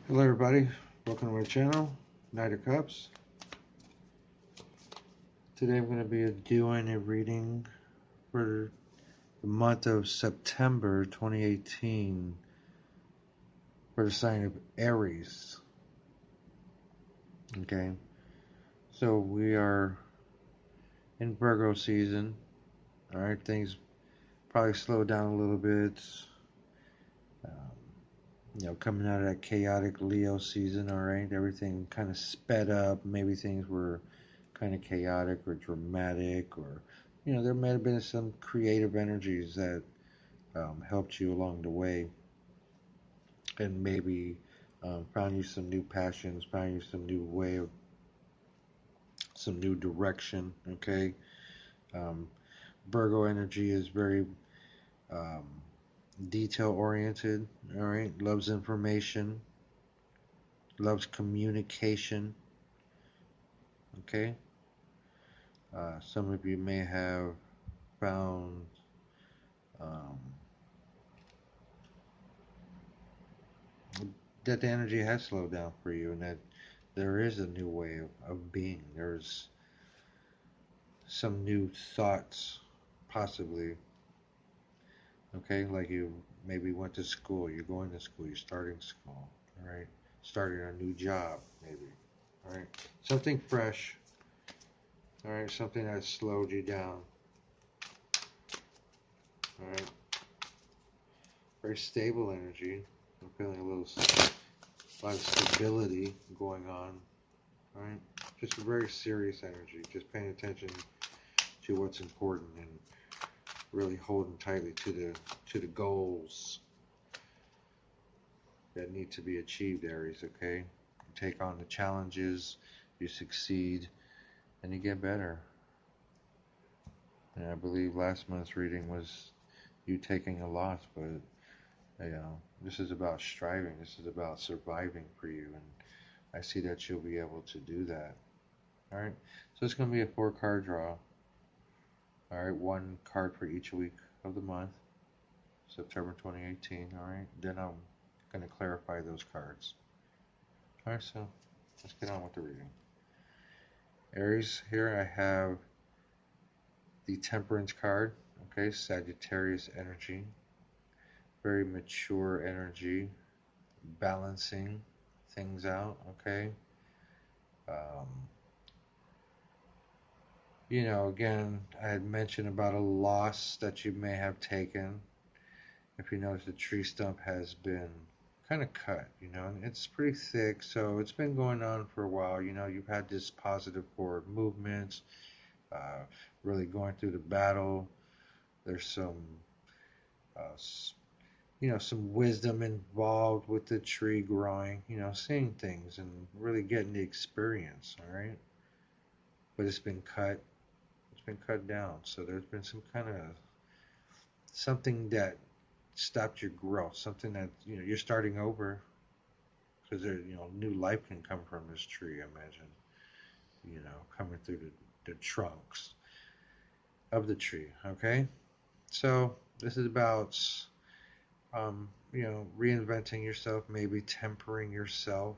Hello everybody, welcome to my channel, Knight of Cups. Today I'm going to be doing a reading for the month of September 2018 for the sign of Aries. Okay, so we are in Virgo season. Alright, things probably slow down a little bit. Coming out of that chaotic Leo season, alright, everything kind of sped up. Maybe things were kind of chaotic or dramatic, or there might have been some creative energies that helped you along the way, and maybe found you some new passions, found you some new way of, some new direction. Okay, um, Virgo energy is very um, detail oriented. All right, loves information, loves communication. Okay, some of you may have found um, that the energy has slowed down for you, and that there is a new way of being. There's some new thoughts, possibly. Okay, like you maybe went to school, you're going to school, you're starting school, all right? Starting a new job, maybe, all right? Something fresh, all right? Something that slowed you down, all right? Very stable energy. I'm feeling a lot of stability going on, all right? Just a very serious energy, just paying attention to what's important and really holding tightly to the goals that need to be achieved, Aries. Okay, you take on the challenges, you succeed, and you get better. And I believe last month's reading was you taking a loss, but this is about striving. This is about surviving for you, and I see that you'll be able to do that. All right, so it's going to be a 4-card draw. All right, 1 card for each week of the month, September 2018. All right, then I'm going to clarify those cards. All right, so let's get on with the reading. Aries, here I have the Temperance card. Okay, Sagittarius energy, very mature energy, balancing things out. Okay, um, again, I had mentioned about a loss that you may have taken. If you notice, the tree stump has been kind of cut, and it's pretty thick, so it's been going on for a while. You've had this positive forward movement, uh, really going through the battle. There's uh, some wisdom involved with the tree growing, seeing things and really getting the experience, all right? But it's been cut down. So there's been some kind of something that stopped your growth, something that, you're starting over, because there, new life can come from this tree, I imagine, coming through the trunks of the tree, okay? So this is about reinventing yourself, maybe tempering yourself,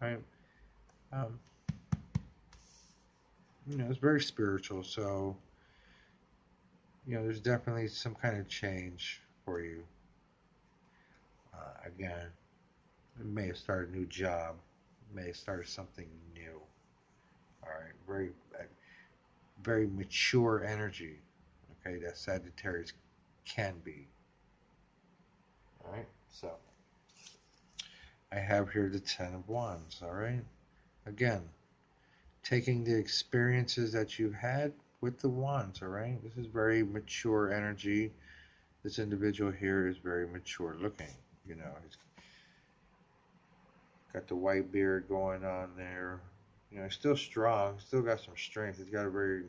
right? Um, it's very spiritual, so there's definitely some kind of change for you. Again, you may have started a new job, may have started something new. All right, very mature energy. Okay, that Sagittarius can be. All right, so I have here the Ten of Wands. All right, again, taking the experiences that you've had with the wands. All right, this is very mature energy. This individual here is very mature looking. He's got the white beard going on there. He's still strong, still got some strength. He's got a very,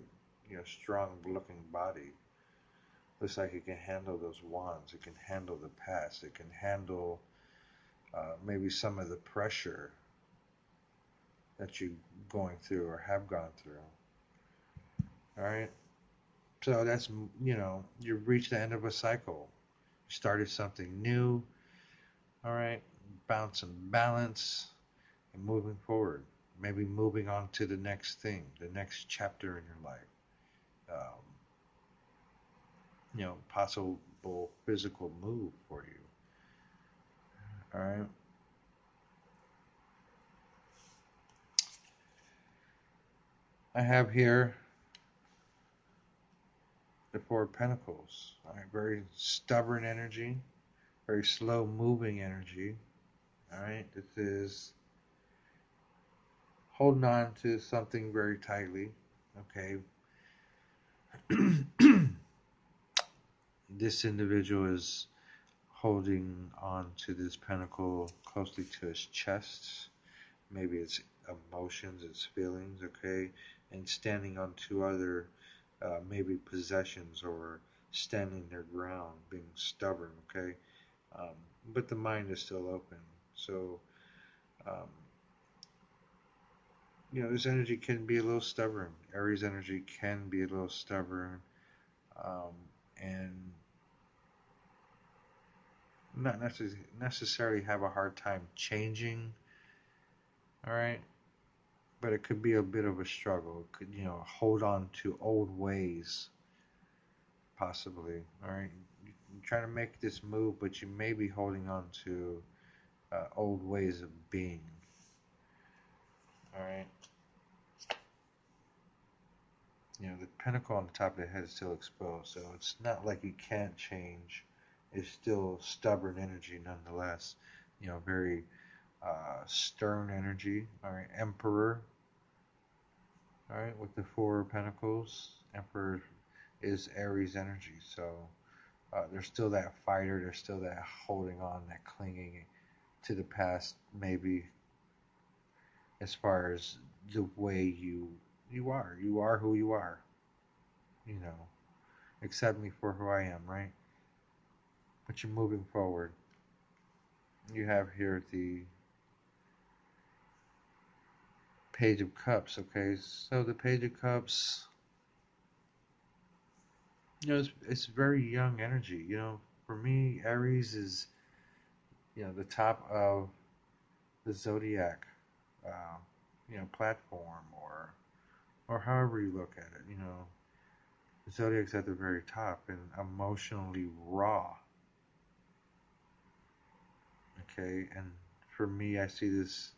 strong looking body. Looks like it can handle those wands. It can handle the past. It can handle maybe some of the pressure that you're going through or have gone through. All right. So that's, you've reached the end of a cycle. You started something new. All right. found some balance and moving forward. Maybe moving on to the next thing, the next chapter in your life. Um, Possible physical move for you. All right. I have here the Four of Pentacles. All right. Very stubborn energy, very slow moving energy. All right. This is holding on to something very tightly. Okay. This individual is holding on to this pentacle closely to his chest. Maybe it's emotions, it's feelings, okay? And standing on two other, maybe possessions or standing their ground, being stubborn, okay? Um, but the mind is still open. So, um, this energy can be a little stubborn. Aries energy can be a little stubborn, um, and not necessarily have a hard time changing, all right? But it could be a bit of a struggle. It could, hold on to old ways, possibly, all right? You're trying to make this move, but you may be holding on to old ways of being, all right? The pentacle on the top of the head is still exposed, so it's not like you can't change. It's still stubborn energy nonetheless. Very stern energy. All right, Emperor. All right, with the Four of Pentacles, Emperor is Aries energy. So there's still that fighter. There's still that holding on, that clinging to the past. Maybe as far as the way you are. You are who you are. You know, accept me for who I am, right? But you're moving forward. You have here the Page of Cups, okay? So the Page of Cups, it's very young energy. For me, Aries is, the top of the zodiac, uh, platform or however you look at it. The zodiac's at the very top and emotionally raw. Okay, and for me, I see this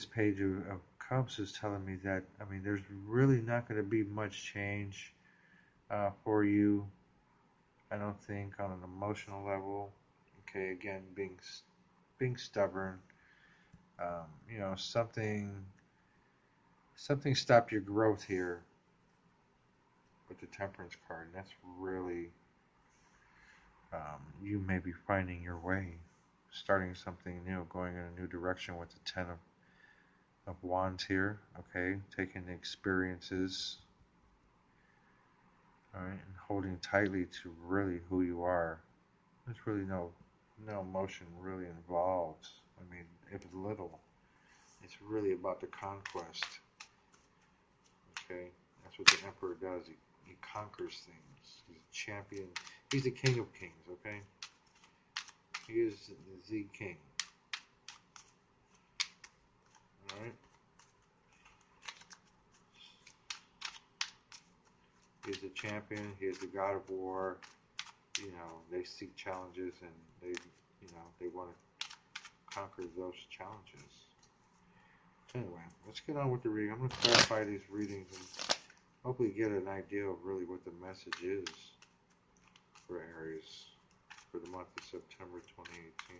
page of cups is telling me that there's really not going to be much change for you. I don't think on an emotional level. Okay, again, being stubborn. Something stopped your growth here with the Temperance card, and that's really you may be finding your way, starting something new, going in a new direction with the Ten of Wands here. Okay, taking the experiences, all right, and holding tightly to really who you are. There's really no emotion really involved. If little, it's really about the conquest. Okay, that's what the Emperor does. He conquers things. He's a champion. He's the King of Kings. Okay, he is the King. All right. He's the champion. He is the God of war. They seek challenges and they want to conquer those challenges. Anyway, let's get on with the reading. I'm going to clarify these readings and hopefully get an idea of really what the message is for Aries for the month of September 2018.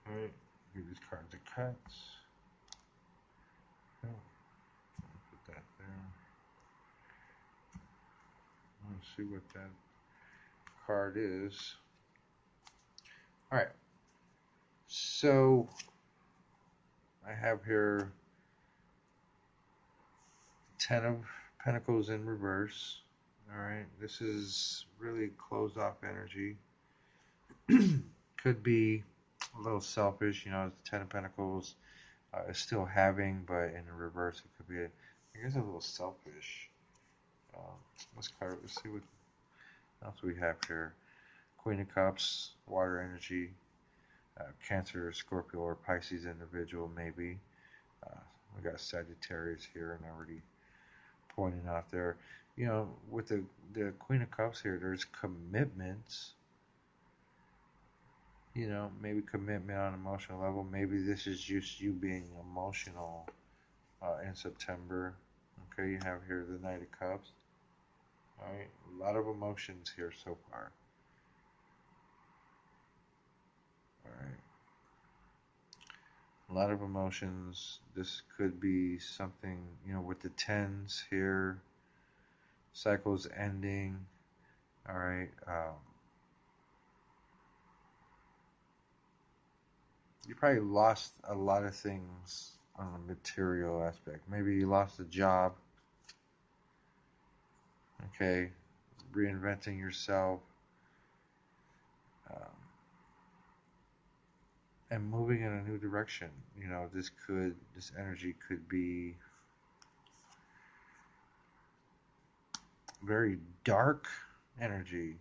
Alright, these cards are cuts. Oh, put that there. Let's see what that card is. Alright, so I have here Ten of Pentacles in reverse. Alright, this is really closed off energy. Could be a little selfish, the Ten of Pentacles is still having, but in the reverse it could be, I guess, a little selfish. Let's see what else we have here. Queen of Cups, water energy, Cancer, Scorpio, or Pisces individual, maybe. Uh, we got Sagittarius here, and already pointing out there. With the Queen of Cups here, there's commitments. Maybe commitment on an emotional level. Maybe this is just you being emotional in September. Okay, you have here the Knight of Cups. All right, a lot of emotions here so far. All right, a lot of emotions. This could be something, with the tens here, cycles ending. All right, you probably lost a lot of things on the material aspect. Maybe you lost a job. Okay, reinventing yourself. Um, and moving in a new direction. This energy could be very dark energy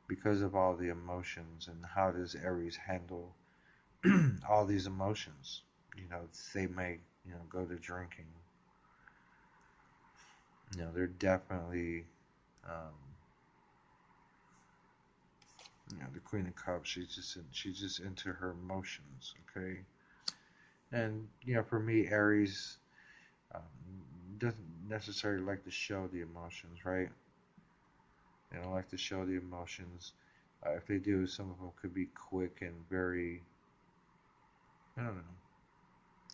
because of all the emotions. And how does Aries handle all these emotions? They may go to drinking. They're definitely um, the Queen of Cups. She's just into her emotions. Okay, and for me, Aries um, doesn't necessarily like to show the emotions, right? They don't like to show the emotions. If they do, some of them could be quick and very, I don't know,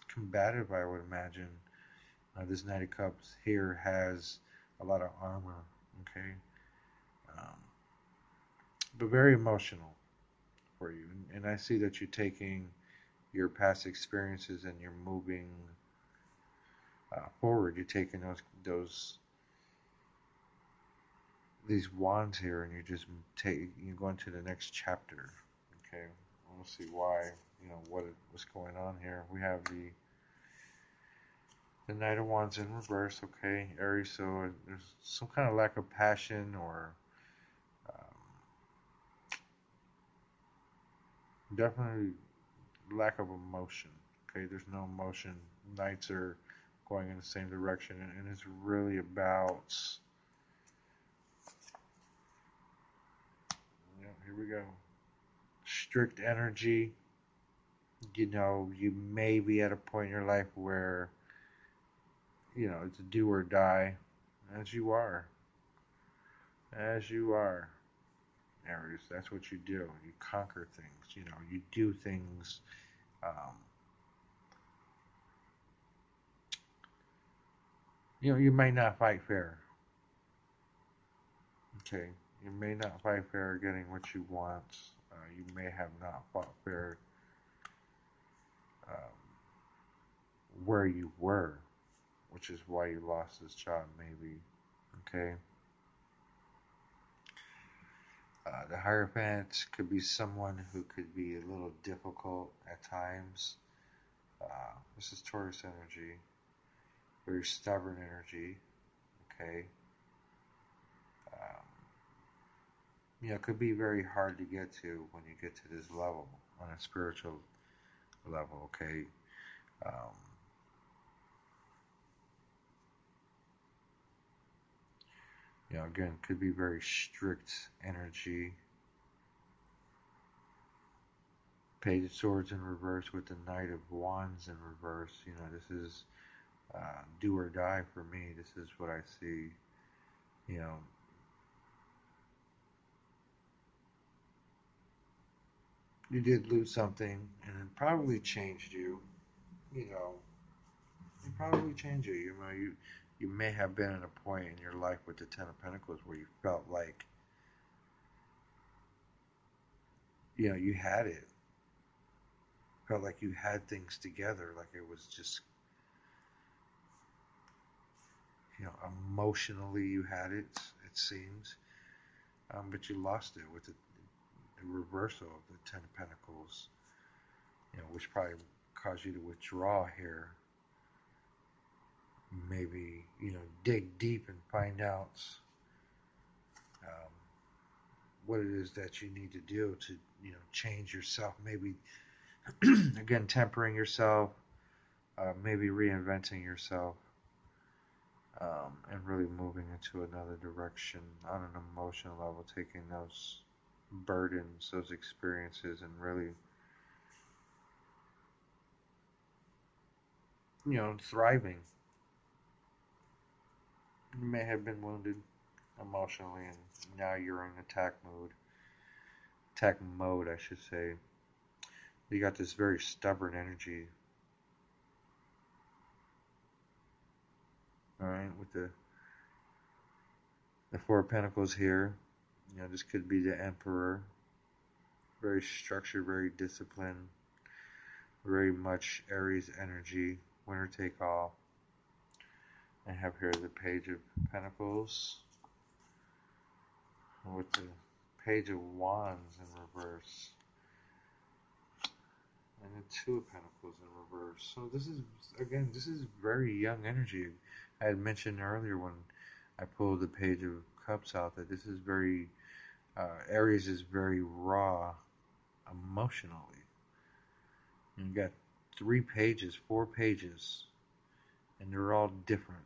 combative, I would imagine. This Knight of Cups here has a lot of armor, okay? Um, but very emotional for you. And I see that you're taking your past experiences and you're moving forward. You're taking these wands here, and you're going to the next chapter. Okay, we'll see why. What's going on here. We have the Knight of Wands in reverse. Okay, Aries. So there's some kind of lack of passion or definitely lack of emotion. Okay, there's no emotion. Knights are going in the same direction, and it's really about. Here we go. Strict energy. You may be at a point in your life where it's a do or die, as you are. As you are, Aries. That's what you do. You conquer things. You do things. Um, you may not fight fair. Okay. You may not fight fair getting what you want. You may have not fought fair um, where you were, which is why you lost this job, maybe. Okay. The Hierophant could be someone who could be a little difficult at times. This is Taurus energy, very stubborn energy. Okay. Um, it could be very hard to get to when you get to this level on a spiritual level. Okay. Um, again, could be very strict energy. Page of Swords in reverse with the Knight of Wands in reverse. This is do or die for me. This is what I see. You know, you did lose something, and it probably changed you. You know, it probably changed you. You may have been at a point in your life with the Ten of Pentacles where you felt like you had it. Felt like you had things together, like it was just emotionally you had it. It seems, but you lost it with the reversal of the Ten of Pentacles. Which probably caused you to withdraw here. Maybe dig deep and find out um, what it is that you need to do to, change yourself. Maybe, again, tempering yourself, maybe reinventing yourself, and really moving into another direction on an emotional level, taking those burdens, those experiences, and really, thriving. You may have been wounded emotionally, and now you're in attack mode, I should say. You got this very stubborn energy, all right, with the Four of Pentacles here. This could be the Emperor, very structured, very disciplined, very much Aries energy, winner take all. I have here the Page of Pentacles with the Page of Wands in reverse and the Two of Pentacles in reverse. So this is very young energy. I had mentioned earlier when I pulled the Page of Cups out that this is very, Aries is very raw emotionally. And you got 3 pages, 4 pages, and they're all different.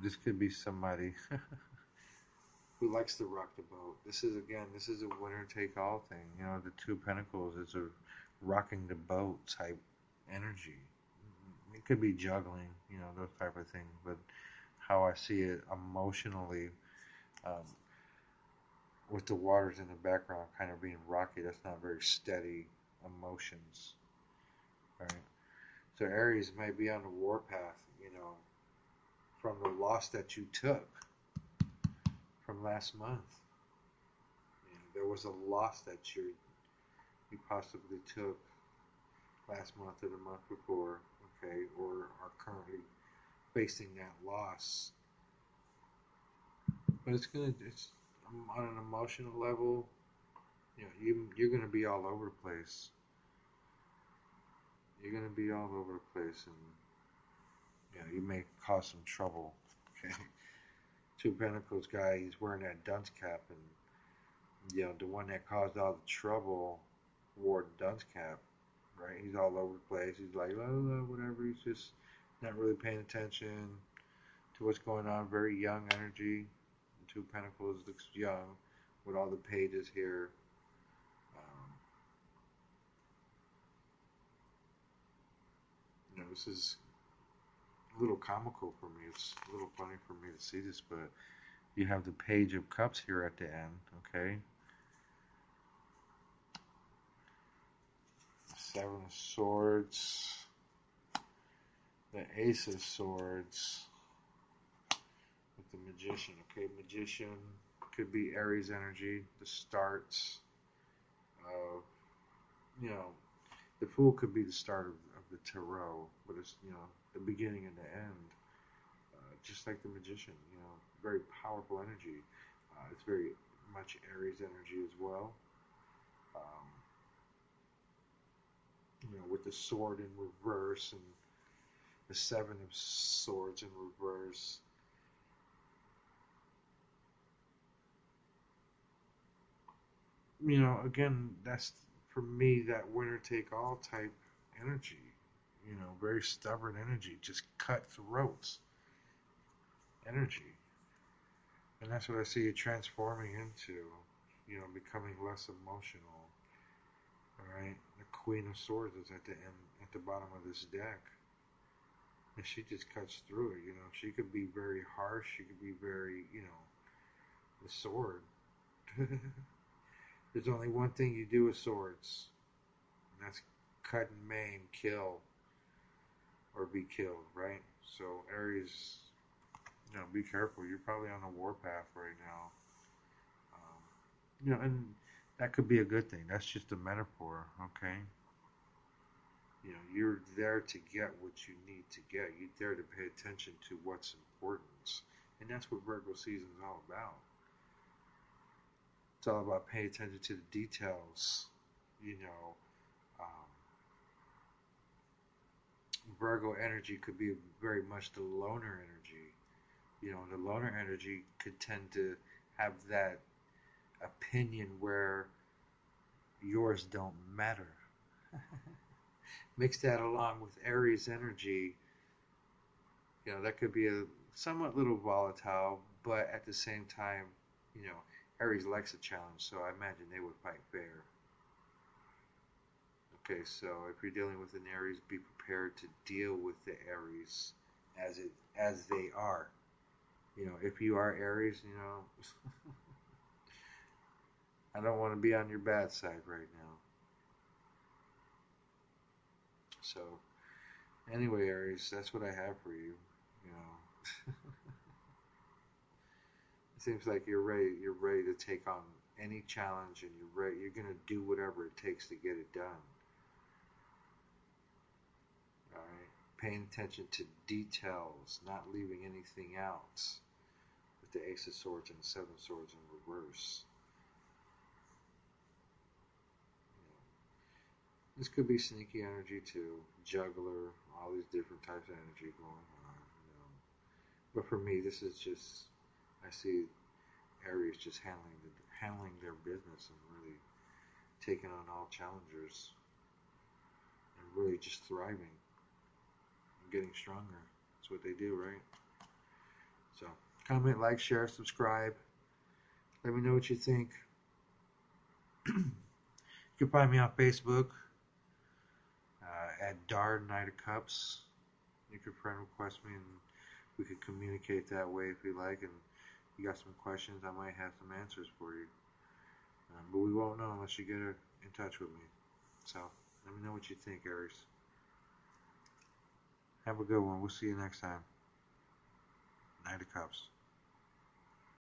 This could be somebody who likes to rock the boat. This is a winner take all thing. The Two of Pentacles is a rocking the boat type energy. It could be juggling, those type of things. But how I see it emotionally, um, with the waters in the background kind of being rocky, that's not very steady emotions, right? So Aries may be on the warpath, from the loss that you took from last month. There was a loss that you possibly took last month or the month before, okay, or are currently facing that loss. But it's on an emotional level. You're gonna be all over the place. You're gonna be all over the place, and you may cause some trouble. Okay, Two Pentacles guy, he's wearing that dunce cap, and the one that caused all the trouble wore the dunce cap, right? He's all over the place. He's like, oh, whatever. He's just not really paying attention to what's going on. Very young energy. Two Pentacles looks young with all the pages here. Um, this is a little comical for me. It's a little funny for me to see this, but you have the Page of Cups here at the end, okay? Seven of Swords, the Ace of Swords, with the Magician, okay? Magician could be Aries energy, the starts of, you know, the Fool could be the start of the Tarot, but it's, the beginning and the end. Just like the Magician, very powerful energy. It's very much Aries energy as well. Um, with the Sword in reverse and the Seven of Swords in reverse. Again, that's for me that winner take all type energy. Very stubborn energy, just cut throats energy. And that's what I see you transforming into, becoming less emotional. All right, the Queen of Swords is at the end, at the bottom of this deck, and she just cuts through it. She could be very harsh. She could be very, the sword. There's only one thing you do with swords, and that's cut and maim, kill, or be killed, right? So Aries, be careful. You're probably on a warpath right now. And that could be a good thing. That's just a metaphor, okay? You're there to get what you need to get. You're there to pay attention to what's important. And that's what Virgo season is all about. It's all about paying attention to the details, um, Virgo energy could be very much the loner energy. The loner energy could tend to have that opinion where yours don't matter. Mix that along with Aries energy, that could be a somewhat little volatile, but at the same time, you know, Aries likes a challenge, so I imagine they would fight fair. Okay, so if you're dealing with an Aries, be prepared to deal with the Aries as they are. If you are Aries, I don't want to be on your bad side right now. So anyway, Aries, that's what I have for you. You know, it seems like you're ready. You're ready to take on any challenge, and you're ready. You're gonna do whatever it takes to get it done. All right, paying attention to details, not leaving anything out. With the Ace of Swords and the Seven of Swords in reverse. This could be sneaky energy too, juggler, all these different types of energy going on. But for me, this is just I see Aries just handling their business and really taking on all challengers and really just thriving and getting stronger. That's what they do, right? So comment, like, share, subscribe. Let me know what you think. You can find me on Facebook at Dar Knight of Cups. You can friend request me and we could communicate that way if you like. And you got some questions, I might have some answers for you. But we won't know unless you get in touch with me. So let me know what you think, Aries. Have a good one. We'll see you next time. Knight of Cups.